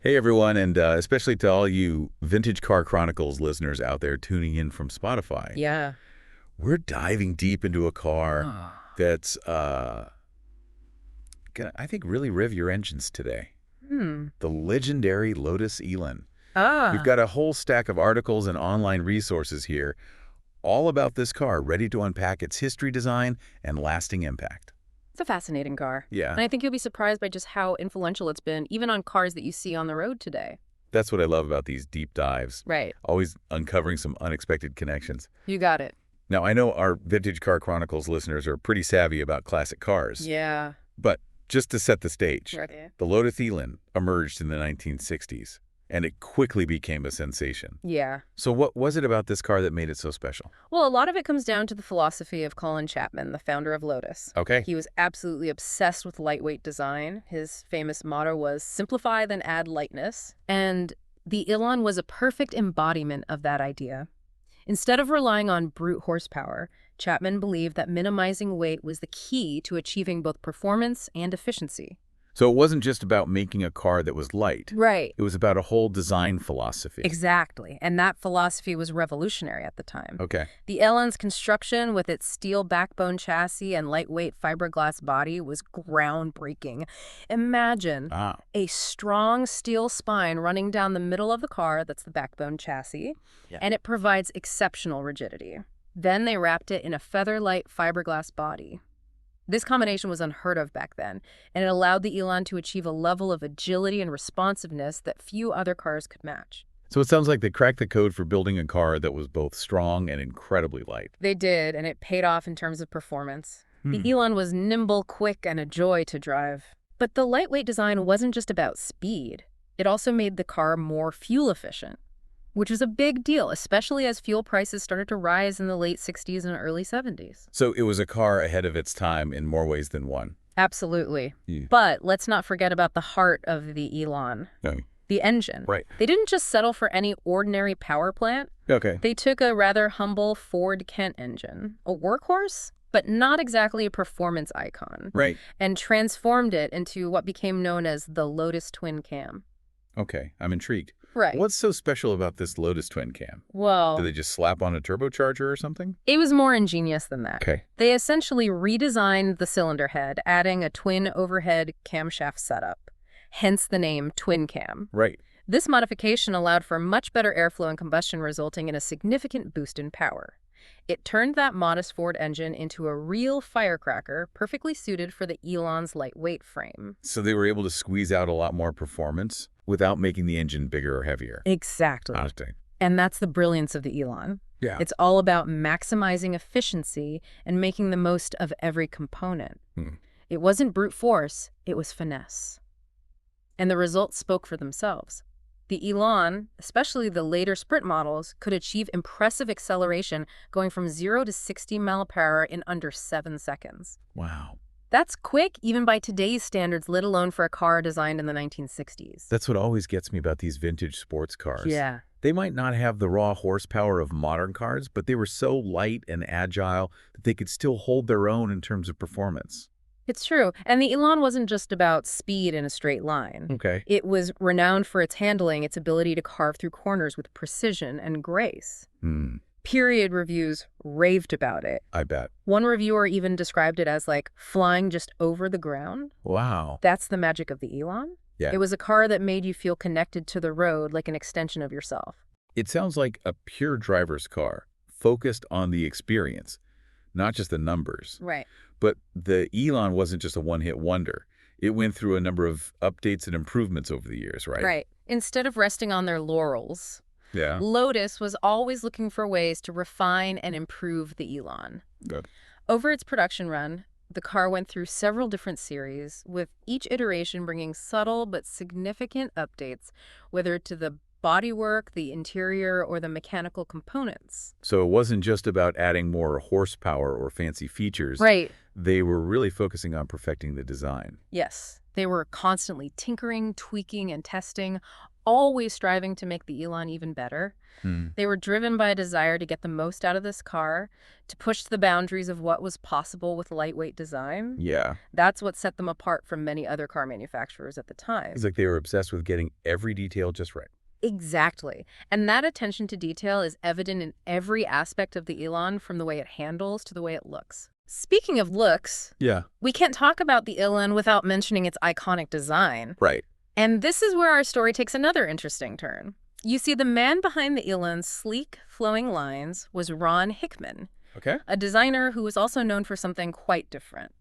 Hey everyone, and especially to all you Vintage Car Chronicles listeners out there tuning in from Spotify. Yeah. We're diving deep into a car that's, gonna, I think, really rev your engines today. Hmm. The legendary Lotus Elan. We've Ah, got a whole stack of articles and online resources here, all about this car, ready to unpack its history, design, and lasting impact. it's a fascinating car. Yeah, And I think you'll be surprised by just how influential it's been, even on cars that you see on the road today. that's what I love about these deep dives, Right. always uncovering some unexpected connections. You got it. Now, I know our Vintage Car Chronicles listeners are pretty savvy about classic cars, Yeah. but just to set the stage, Right. the Lotus Elan emerged in the 1960s, and it quickly became a sensation. Yeah. So what was it about this car that made it so special? Well, a lot of it comes down to the philosophy of Colin Chapman, the founder of Lotus. Okay. He was absolutely obsessed with lightweight design. His famous motto was simplify, then add lightness. And the Elan was a perfect embodiment of that idea. Instead of relying on brute horsepower, Chapman believed that minimizing weight was the key to achieving both performance and efficiency. So it wasn't just about making a car that was light. Right. It was about a whole design philosophy. Exactly. And that philosophy was revolutionary at the time. Okay. The Elan's construction, with its steel backbone chassis and lightweight fiberglass body, was groundbreaking. Imagine Ah, a strong steel spine running down the middle of the car, that's the backbone chassis, Yeah. and it provides exceptional rigidity. Then they wrapped it in a feather-light fiberglass body. This combination was unheard of back then, and it allowed the Elan to achieve a level of agility and responsiveness that few other cars could match. so it sounds like they cracked the code for building a car that was both strong and incredibly light. They did, and it paid off in terms of performance. Hmm. The Elan was nimble, quick, and a joy to drive. But the lightweight design wasn't just about speed. It also made the car more fuel efficient, which was a big deal, especially as fuel prices started to rise in the late 60s and early 70s. So it was a car ahead of its time in more ways than one. Absolutely. Yeah. But let's not forget about the heart of the Elan, No. the engine. Right. They didn't just settle for any ordinary power plant. Okay. They took a rather humble Ford Kent engine, a workhorse, but not exactly a performance icon, Right. and transformed it into what became known as the Lotus Twin Cam. Okay. I'm intrigued. Right. What's so special about this Lotus Twin Cam? Well, Did they just slap on a turbocharger or something? it was more ingenious than that. Okay. They essentially redesigned the cylinder head, adding a twin overhead camshaft setup, hence the name Twin Cam. Right. This modification allowed for much better airflow and combustion, resulting in a significant boost in power. It turned that modest Ford engine into a real firecracker, perfectly suited for the Elan's lightweight frame. So they were able to squeeze out a lot more performance without making the engine bigger or heavier. Exactly. Interesting. And that's the brilliance of the Elan. Yeah. It's all about maximizing efficiency and making the most of every component. Hmm. It wasn't brute force, it was finesse. And the results spoke for themselves. The Elan, especially the later Sprint models, could achieve impressive acceleration, going from 0 to 60 mph in under 7 seconds. Wow. That's quick, even by today's standards, let alone for a car designed in the 1960s. That's what always gets me about these vintage sports cars. Yeah. They might not have the raw horsepower of modern cars, but they were so light and agile that they could still hold their own in terms of performance. It's true. And the Elan wasn't just about speed in a straight line. Okay. It was renowned for its handling, its ability to carve through corners with precision and grace. Period reviews raved about it. I bet. One reviewer even described it as like flying just over the ground. Wow. That's the magic of the Elan. Yeah. It was a car that made you feel connected to the road, like an extension of yourself. It sounds like a pure driver's car, focused on the experience, not just the numbers. Right. But the Elan wasn't just a one-hit wonder. It went through a number of updates and improvements over the years, right? Right. Instead of resting on their laurels, Yeah. Lotus was always looking for ways to refine and improve the Elan. Good. Over its production run, the car went through several different series, with each iteration bringing subtle but significant updates, whether to the bodywork, the interior, or the mechanical components. So it wasn't just about adding more horsepower or fancy features. Right. They were really focusing on perfecting the design. Yes. They were constantly tinkering, tweaking, and testing, always striving to make the Elan even better. Hmm. They were driven by a desire to get the most out of this car, to push the boundaries of what was possible with lightweight design. Yeah. That's what set them apart from many other car manufacturers at the It's time. like they were obsessed with getting every detail just right. Exactly. And that attention to detail is evident in every aspect of the Elan, from the way it handles to the way it looks. Speaking of looks, Yeah. we can't talk about the Elan without mentioning its iconic design. Right. And this is where our story takes another interesting turn. You see, the man behind the Elan's sleek, flowing lines was Ron Hickman, Okay. a designer who was also known for something quite different.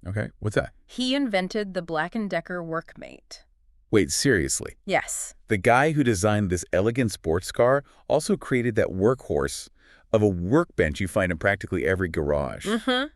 Okay. What's that? He invented the Black & Decker Workmate. Wait, seriously? Yes. The guy who designed this elegant sports car also created that workhorse of a workbench you find in practically every garage. Mm-hmm.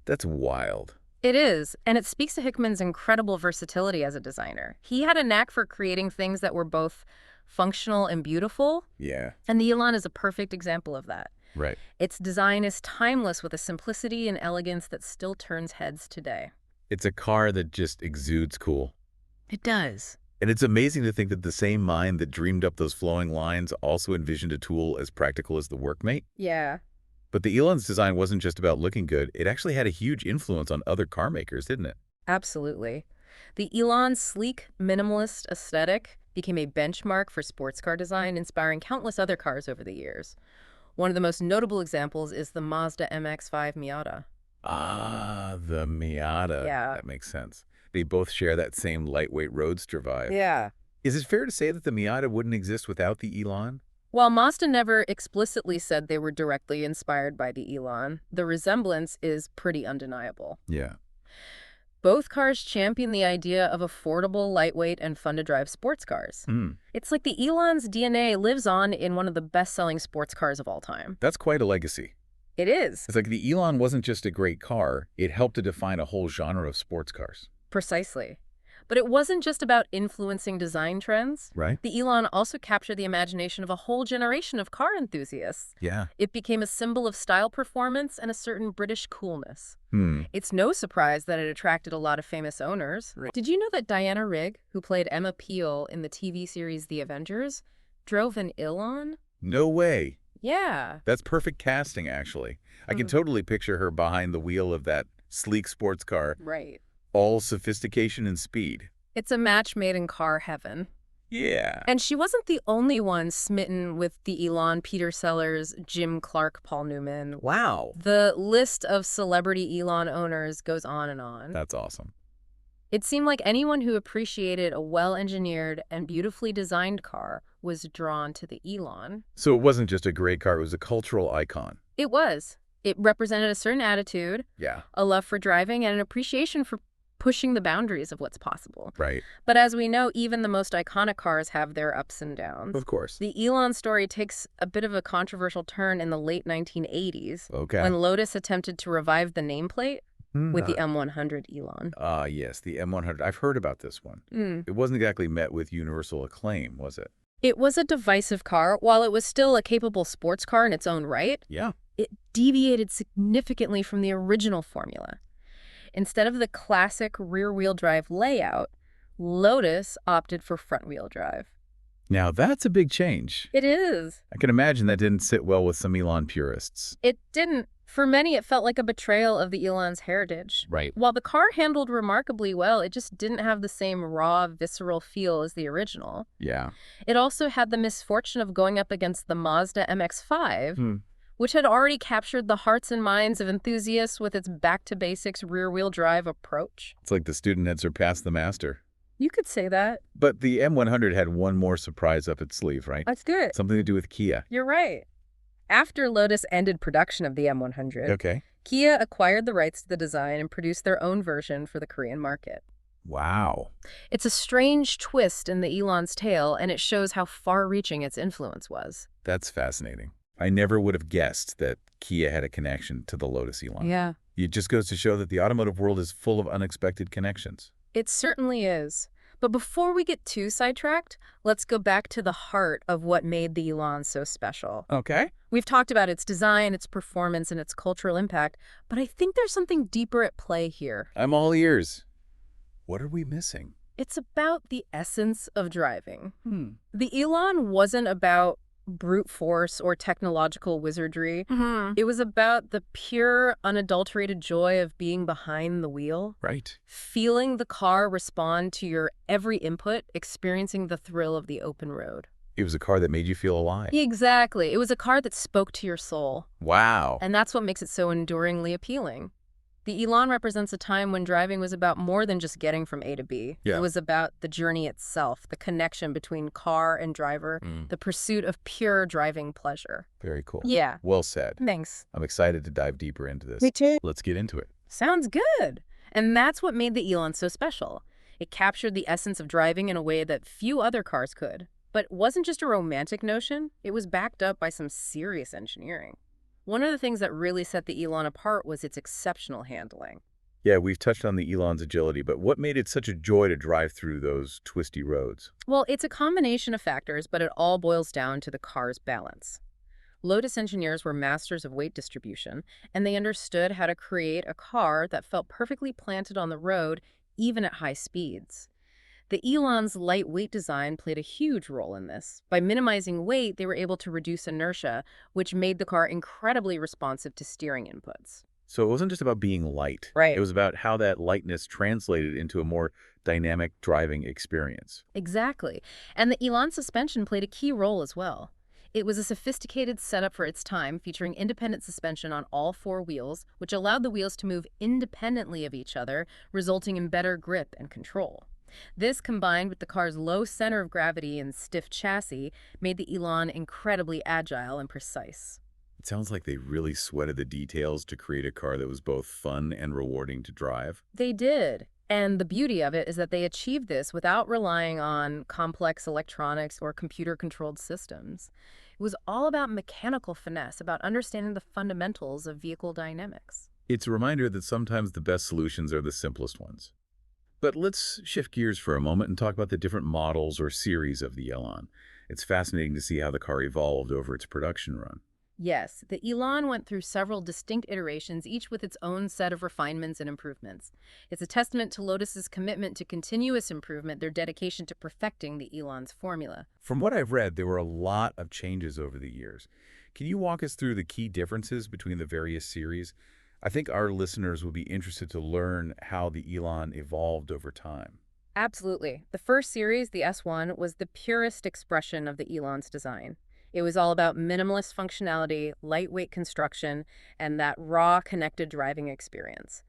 That's wild. It is, and it speaks to Hickman's incredible versatility as a designer. He had a knack for creating things that were both functional and beautiful, Yeah. and the Elan is a perfect example of that. Right. Its design is timeless, with a simplicity and elegance that still turns heads today. It's a car that just exudes cool. It does. And it's amazing to think that the same mind that dreamed up those flowing lines also envisioned a tool as practical as the Workmate. Yeah. But the Elan's design wasn't just about looking good. It actually had a huge influence on other car makers, didn't it? Absolutely. The Elan's sleek, minimalist aesthetic became a benchmark for sports car design, inspiring countless other cars over the years. One of the most notable examples is the Mazda MX-5 Miata. Ah, the Miata. Yeah. That makes sense. They both share that same lightweight roadster vibe. Yeah. Is it fair to say that the Miata wouldn't exist without the Elan? While Mazda never explicitly said they were directly inspired by the Elan, the resemblance is pretty undeniable. Yeah. Both cars champion the idea of affordable, lightweight, and fun-to-drive sports cars. It's like the Elan's DNA lives on in one of the best-selling sports cars of all time. That's quite a legacy. It is. It's like the Elan wasn't just a great car, it helped to define a whole genre of sports cars. Precisely. But it wasn't just about influencing design trends. Right? The Elan also captured the imagination of a whole generation of car enthusiasts. Yeah. It became a symbol of style, performance, and a certain British coolness. Hmm. It's no surprise that it attracted a lot of famous owners. Right. Did you know that Diana Rigg, who played Emma Peel in the TV series The Avengers, drove an Elan? No way. Yeah. That's perfect casting, actually. I can totally picture her behind the wheel of that sleek sports car, Right. all sophistication and speed. It's a match made in car heaven. Yeah. And she wasn't the only one smitten with the Elan. Peter Sellers, Jim Clark, Paul Newman. Wow. The list of celebrity Elan owners goes on and on. That's awesome. It seemed like anyone who appreciated a well-engineered and beautifully designed car was drawn to the Elan. So it wasn't just a great car, it was a cultural icon. It was. It represented a certain attitude, Yeah. a love for driving, and an appreciation for pushing the boundaries of what's possible. Right. But as we know, even the most iconic cars have their ups and downs. Of course. The Elan story takes a bit of a controversial turn in the late 1980s Okay. when Lotus attempted to revive the nameplate with the Ah. M100 Elan. Yes, the M100. I've heard about this one. Mm. It wasn't exactly met with universal acclaim, was it? It was a divisive car. While it was still a capable sports car in its own right, Yeah. it deviated significantly from the original formula. Instead of the classic rear-wheel drive layout, Lotus opted for front-wheel drive. Now, that's a big change. It is. I can imagine that didn't sit well with some Elan purists. It didn't. For many, it felt like a betrayal of the Elan's heritage. Right. While the car handled remarkably well, it just didn't have the same raw, visceral feel as the original. Yeah. It also had the misfortune of going up against the Mazda MX-5, which had already captured the hearts and minds of enthusiasts with its back-to-basics rear-wheel drive approach. It's like the student had surpassed the master. You could say that. But the M100 had one more surprise up its sleeve, right? That's good. Something to do with Kia. You're right. After Lotus ended production of the M100, Okay. Kia acquired the rights to the design and produced their own version for the Korean market. Wow. It's a strange twist in the Elan's tale, and it shows how far-reaching its influence was. That's fascinating. I never would have guessed that Kia had a connection to the Lotus Elan. Yeah. It just goes to show that the automotive world is full of unexpected connections. It certainly is. But before we get too sidetracked, let's go back to the heart of what made the Elan so special. Okay. We've talked about its design, its performance, and its cultural impact, but I think there's something deeper at play here. I'm all ears. What are we missing? It's about the essence of driving. Hmm. The Elan wasn't about brute force or technological wizardry. It was about the pure, unadulterated joy of being behind the wheel, Right. feeling the car respond to your every input, experiencing the thrill of the open road. It was a car that made you feel alive. Exactly. It was a car that spoke to your soul. Wow. And that's what makes it so enduringly appealing. The Elan represents a time when driving was about more than just getting from A to B. Yeah. It was about the journey itself, the connection between car and driver, Mm, the pursuit of pure driving pleasure. very cool. Yeah. Well said. Thanks. I'm excited to dive deeper into this. Me too. Let's get into it. Sounds good. And that's what made the Elan so special. It captured the essence of driving in a way that few other cars could. But it wasn't just a romantic notion, it was backed up by some serious engineering. One of the things that really set the Elan apart was its exceptional handling. Yeah, we've touched on the Elan's agility, but what made it such a joy to drive through those twisty roads? Well, it's a combination of factors, but it all boils down to the car's balance. Lotus engineers were masters of weight distribution, and they understood how to create a car that felt perfectly planted on the road, even at high speeds. The Elan's lightweight design played a huge role in this. By minimizing weight, they were able to reduce inertia, which made the car incredibly responsive to steering inputs. So it wasn't just about being light. Right. It was about how that lightness translated into a more dynamic driving experience. Exactly. And the Elan suspension played a key role as well. It was a sophisticated setup for its time, featuring independent suspension on all four wheels, which allowed the wheels to move independently of each other, resulting in better grip and control. This, combined with the car's low center of gravity and stiff chassis, made the Elan incredibly agile and precise. It sounds like they really sweated the details to create a car that was both fun and rewarding to drive. They did. And the beauty of it is that they achieved this without relying on complex electronics or computer-controlled systems. It was all about mechanical finesse, about understanding the fundamentals of vehicle dynamics. It's a reminder that sometimes the best solutions are the simplest ones. But let's shift gears for a moment and talk about the different models or series of the Elan. It's fascinating to see how the car evolved over its production run. Yes, the Elan went through several distinct iterations, each with its own set of refinements and improvements. It's a testament to Lotus's commitment to continuous improvement, their dedication to perfecting the Elan's formula. From what I've read, there were a lot of changes over the years. Can you walk us through the key differences between the various series? I think our listeners will be interested to learn how the Elan evolved over time. Absolutely. The first series, the S1, was the purest expression of the Elan's design. It was all about minimalist functionality, lightweight construction, and that raw, connected driving experience.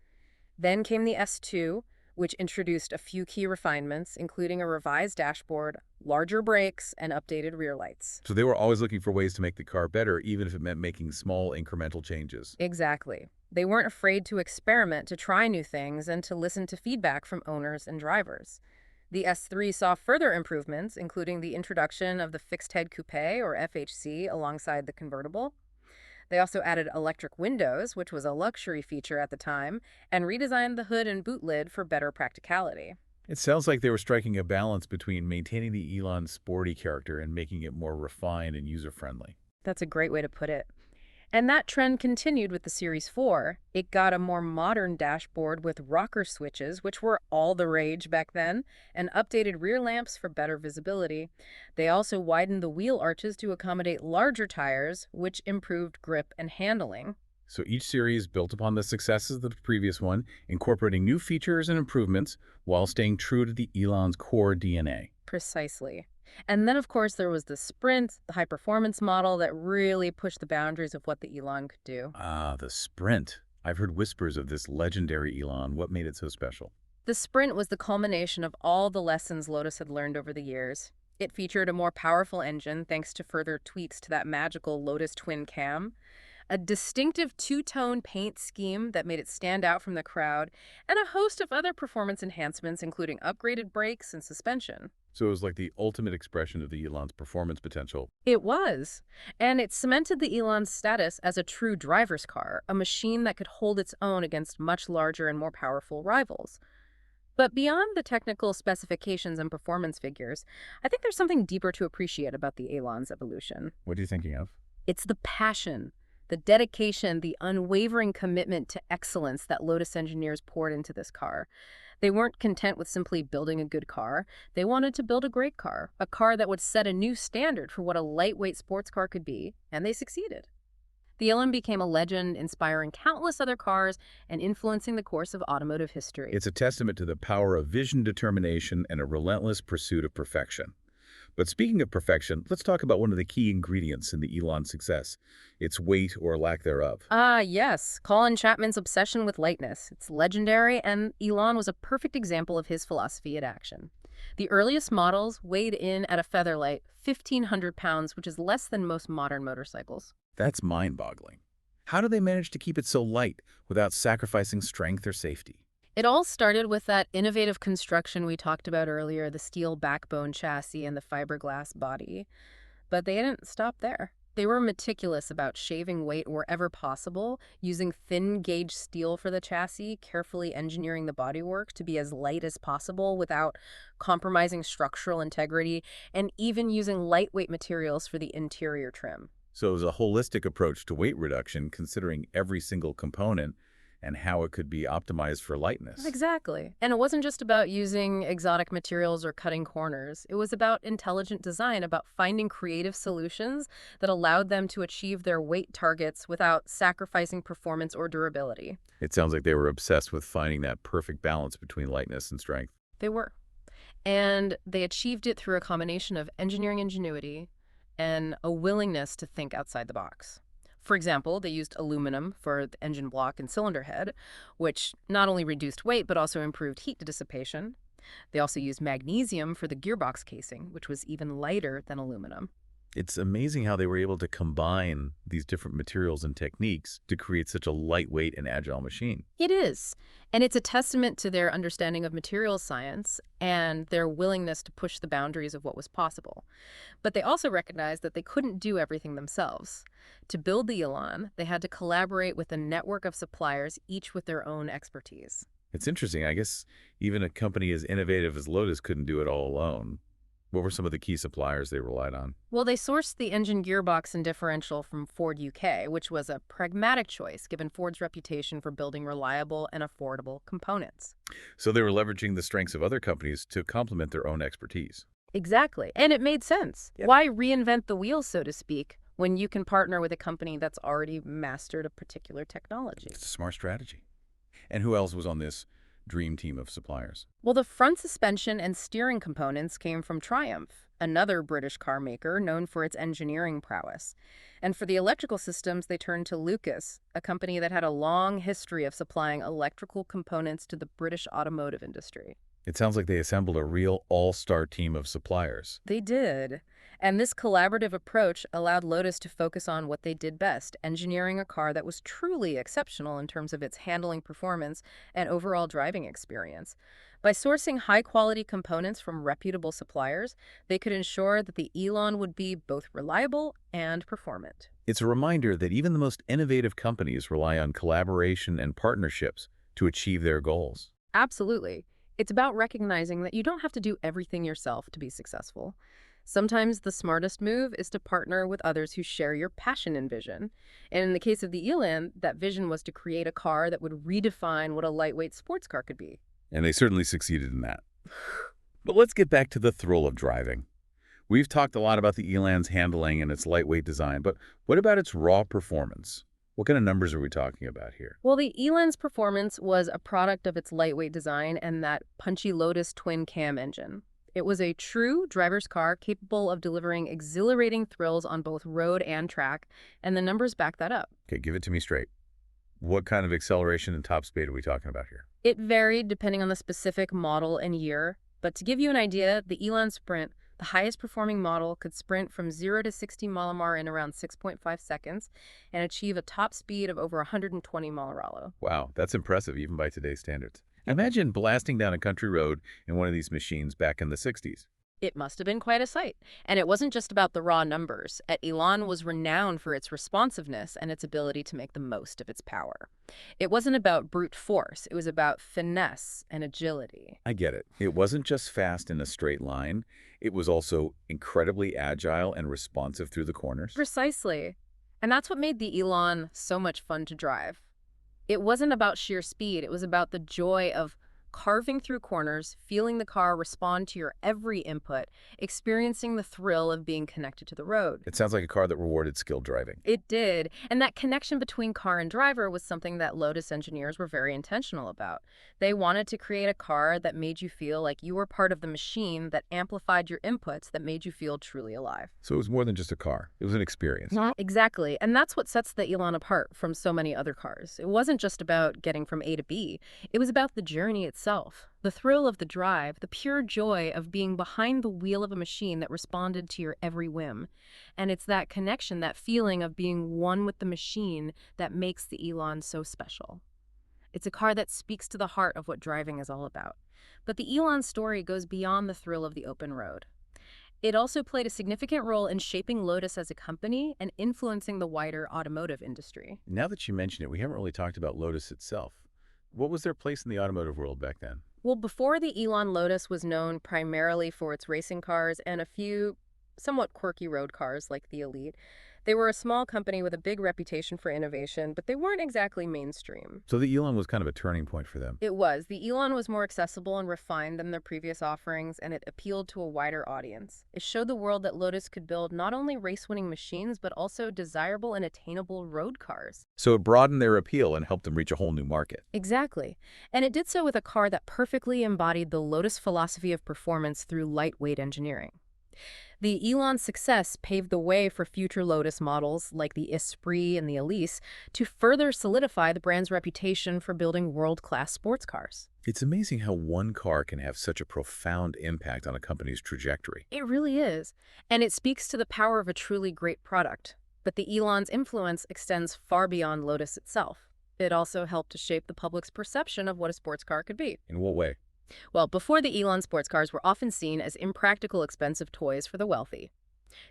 Then came the S2, which introduced a few key refinements, including a revised dashboard, larger brakes, and updated rear lights. So they were always looking for ways to make the car better, even if it meant making small incremental changes. Exactly. They weren't afraid to experiment, to try new things, and to listen to feedback from owners and drivers. The S3 saw further improvements, including the introduction of the fixed-head coupe, or FHC, alongside the convertible. They also added electric windows, which was a luxury feature at the time, and redesigned the hood and boot lid for better practicality. It sounds like they were striking a balance between maintaining the Elan's sporty character and making it more refined and user-friendly. That's a great way to put it. And that trend continued with the Series 4. It got a more modern dashboard with rocker switches, which were all the rage back then, and updated rear lamps for better visibility. They also widened the wheel arches to accommodate larger tires, which improved grip and handling. So each series built upon the successes of the previous one, incorporating new features and improvements while staying true to the Elan's core DNA. Precisely. And then, of course, there was the Sprint, the high-performance model that really pushed the boundaries of what the Elan could do. Ah, the Sprint. I've heard whispers of this legendary Elan. What made it so special? The Sprint was the culmination of all the lessons Lotus had learned over the years. It featured a more powerful engine thanks to further tweaks to that magical Lotus twin cam, a distinctive two-tone paint scheme that made it stand out from the crowd, and a host of other performance enhancements, including upgraded brakes and suspension. So it was like the ultimate expression of the Elan's performance potential. It was. And it cemented the Elan's status as a true driver's car, a machine that could hold its own against much larger and more powerful rivals. But beyond the technical specifications and performance figures, I think there's something deeper to appreciate about the Elan's evolution. What are you thinking of? It's the passion, the dedication, the unwavering commitment to excellence that Lotus engineers poured into this car. They weren't content with simply building a good car. They wanted to build a car that would set a new standard for what a lightweight sports car could be, and they succeeded. The Elan became a legend, inspiring countless other cars and influencing the course of automotive history. It's a testament to the power of vision, determination, and a relentless pursuit of perfection. But speaking of perfection, let's talk about one of the key ingredients in the Elon success, its weight or lack thereof. Ah, yes, Colin Chapman's obsession with lightness. It's legendary, and Elon was a perfect example of his philosophy in action. The earliest models weighed in at a featherlight 1,500 pounds, which is less than most modern motorcycles. That's mind-boggling. How do they manage to keep it so light without sacrificing strength or safety? It all started with that innovative construction we talked about earlier, the steel backbone chassis and the fiberglass body. But they didn't stop there. They were meticulous about shaving weight wherever possible, using thin gauge steel for the chassis, carefully engineering the bodywork to be as light as possible without compromising structural integrity, and even using lightweight materials for the interior trim. So it was a holistic approach to weight reduction, considering every single component and how it could be optimized for lightness. Exactly. And it wasn't just about using exotic materials or cutting corners. It was about intelligent design, about finding creative solutions that allowed them to achieve their weight targets without sacrificing performance or durability. It sounds like they were obsessed with finding that perfect balance between lightness and strength. They were. And they achieved it through a combination of engineering ingenuity and a willingness to think outside the box. For example, they used aluminum for the engine block and cylinder head, which not only reduced weight but also improved heat dissipation. They also used magnesium for the gearbox casing, which was even lighter than aluminum. It's amazing how they were able to combine these different materials and techniques to create such a lightweight and agile machine. It is. And it's a testament to their understanding of materials science and their willingness to push the boundaries of what was possible. But they also recognized that they couldn't do everything themselves. To build the Elan, they had to collaborate with a network of suppliers, each with their own expertise. It's interesting. I guess even a company as innovative as Lotus couldn't do it all alone. What were some of the key suppliers they relied on? Well, they sourced the engine gearbox and differential from Ford UK, which was a pragmatic choice given Ford's reputation for building reliable and affordable components. So they were leveraging the strengths of other companies to complement their own expertise. Exactly. And it made sense. Yep. Why reinvent the wheel, so to speak, when you can partner with a company that's already mastered a particular technology? It's a smart strategy. And who else was on this dream team of suppliers? Well, the front suspension and steering components came from Triumph, another British car maker known for its engineering prowess. And for the electrical systems, they turned to Lucas, a company that had a long history of supplying electrical components to the British automotive industry. It sounds like they assembled a real all-star team of suppliers. They did. And this collaborative approach allowed Lotus to focus on what they did best, engineering a car that was truly exceptional in terms of its handling performance and overall driving experience. By sourcing high-quality components from reputable suppliers, they could ensure that the Elan would be both reliable and performant. It's a reminder that even the most innovative companies rely on collaboration and partnerships to achieve their goals. Absolutely. It's about recognizing that you don't have to do everything yourself to be successful. Sometimes the smartest move is to partner with others who share your passion and vision. And in the case of the Elan, that vision was to create a car that would redefine what a lightweight sports car could be. And they certainly succeeded in that. But let's get back to the thrill of driving. We've talked a lot about the Elan's handling and its lightweight design, but what about its raw performance? What kind of numbers are we talking about here? Well, the Elan's performance was a product of its lightweight design and that punchy Lotus twin-cam engine. It was a true driver's car capable of delivering exhilarating thrills on both road and track, and the numbers back that up. Okay, give it to me straight. What kind of acceleration and top speed are we talking about here? It varied depending on the specific model and year, but to give you an idea, the Elan Sprint, the highest performing model, could sprint from 0 to 60 mph in around 6.5 seconds and achieve a top speed of over 120 mph. Wow, that's impressive even by today's standards. Imagine blasting down a country road in one of these machines back in the 60s. It must have been quite a sight. And it wasn't just about the raw numbers. Elan was renowned for its responsiveness and its ability to make the most of its power. It wasn't about brute force. It was about finesse and agility. I get it. It wasn't just fast in a straight line. It was also incredibly agile and responsive through the corners. Precisely. And that's what made the Elan so much fun to drive. It wasn't about sheer speed. It was about the joy of carving through corners, feeling the car respond to your every input, experiencing the thrill of being connected to the road. It sounds like a car that rewarded skilled driving. It did. And that connection between car and driver was something that Lotus engineers were very intentional about. They wanted to create a car that made you feel like you were part of the machine, that amplified your inputs, that made you feel truly alive. So it was more than just a car. It was an experience. Exactly. And that's what sets the Elan apart from so many other cars. It wasn't just about getting from A to B. It was about the journey itself. The thrill of the drive, the pure joy of being behind the wheel of a machine that responded to your every whim. And it's that connection, that feeling of being one with the machine, that makes the Elan so special. It's a car that speaks to the heart of what driving is all about. But the Elan story goes beyond the thrill of the open road. It also played a significant role in shaping Lotus as a company and influencing the wider automotive industry. Now that you mention it, we haven't really talked about Lotus itself. What was their place in the automotive world back then? Well, before the Elan, Lotus was known primarily for its racing cars and a few somewhat quirky road cars like the Elite. They were a small company with a big reputation for innovation, but they weren't exactly mainstream. So the Elan was kind of a turning point for them. It was. The Elan was more accessible and refined than their previous offerings, and it appealed to a wider audience. It showed the world that Lotus could build not only race-winning machines, but also desirable and attainable road cars. So it broadened their appeal and helped them reach a whole new market. Exactly. And it did so with a car that perfectly embodied the Lotus philosophy of performance through lightweight engineering. The Elan's success paved the way for future Lotus models like the Esprit and the Elise to further solidify the brand's reputation for building world-class sports cars. It's amazing how one car can have such a profound impact on a company's trajectory. It really is. And it speaks to the power of a truly great product. But the Elan's influence extends far beyond Lotus itself. It also helped to shape the public's perception of what a sports car could be. In what way? Well, before the Elan, sports cars were often seen as impractical, expensive toys for the wealthy.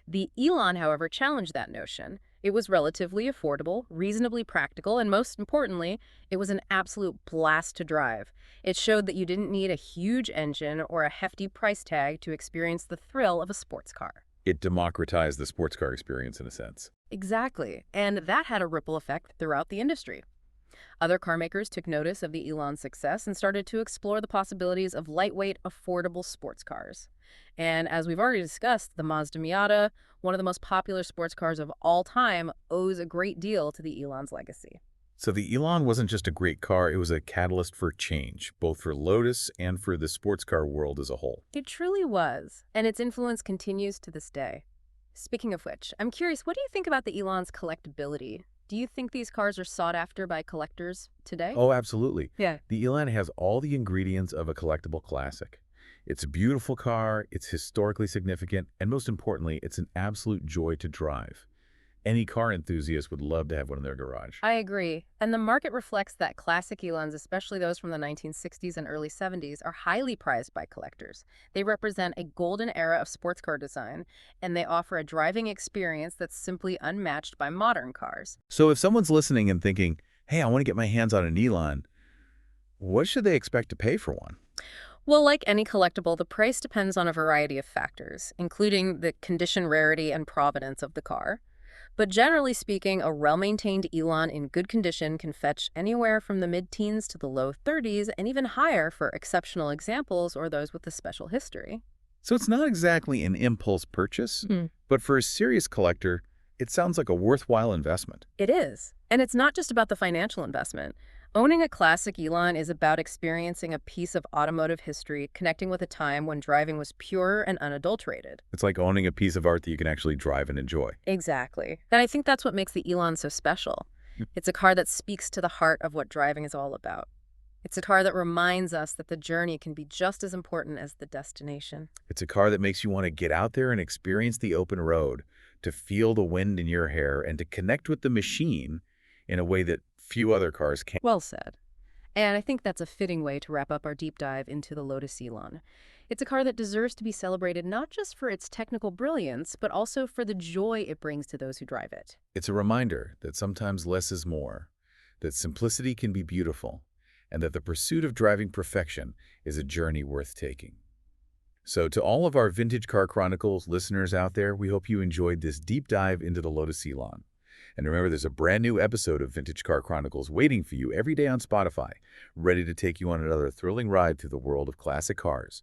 The Elan, however, challenged that notion. It was relatively affordable, reasonably practical, and most importantly, it was an absolute blast to drive. It showed that you didn't need a huge engine or a hefty price tag to experience the thrill of a sports car. It democratized the sports car experience in a sense. Exactly, and that had a ripple effect throughout the industry. Other car makers took notice of the Elan's success and started to explore the possibilities of lightweight, affordable sports cars. And as we've already discussed, the Mazda Miata, one of the most popular sports cars of all time, owes a great deal to the Elan's legacy. So the Elan wasn't just a great car, it was a catalyst for change, both for Lotus and for the sports car world as a whole. It truly was, and its influence continues to this day. Speaking of which, I'm curious, what do you think about the Elan's collectability? Do you think these cars are sought after by collectors today? Oh, absolutely. Yeah. The Elan has all the ingredients of a collectible classic. It's a beautiful car, it's historically significant, and most importantly, it's an absolute joy to drive. Any car enthusiast would love to have one in their garage. I agree. And the market reflects that classic Elans, especially those from the 1960s and early 70s, are highly prized by collectors. They represent a golden era of sports car design, and they offer a driving experience that's simply unmatched by modern cars. So if someone's listening and thinking, hey, I want to get my hands on an Elan, what should they expect to pay for one? Well, like any collectible, the price depends on a variety of factors, including the condition, rarity, and provenance of the car. But generally speaking, a well-maintained Elan in good condition can fetch anywhere from the mid-teens to the low 30s and even higher for exceptional examples or those with a special history. So it's not exactly an impulse purchase, but for a serious collector, it sounds like a worthwhile investment. It is. And it's not just about the financial investment. Owning a classic Elan is about experiencing a piece of automotive history, connecting with a time when driving was pure and unadulterated. It's like owning a piece of art that you can actually drive and enjoy. Exactly. And I think that's what makes the Elan so special. It's a car that speaks to the heart of what driving is all about. It's a car that reminds us that the journey can be just as important as the destination. It's a car that makes you want to get out there and experience the open road, to feel the wind in your hair, and to connect with the machine in a way that few other cars can. Well said. And I think that's a fitting way to wrap up our deep dive into the Lotus Elan. It's a car that deserves to be celebrated not just for its technical brilliance, but also for the joy it brings to those who drive it. It's a reminder that sometimes less is more, that simplicity can be beautiful, and that the pursuit of driving perfection is a journey worth taking. So to all of our Vintage Car Chronicles listeners out there, we hope you enjoyed this deep dive into the Lotus Elan. And remember, there's a brand new episode of Vintage Car Chronicles waiting for you every day on Spotify, ready to take you on another thrilling ride through the world of classic cars.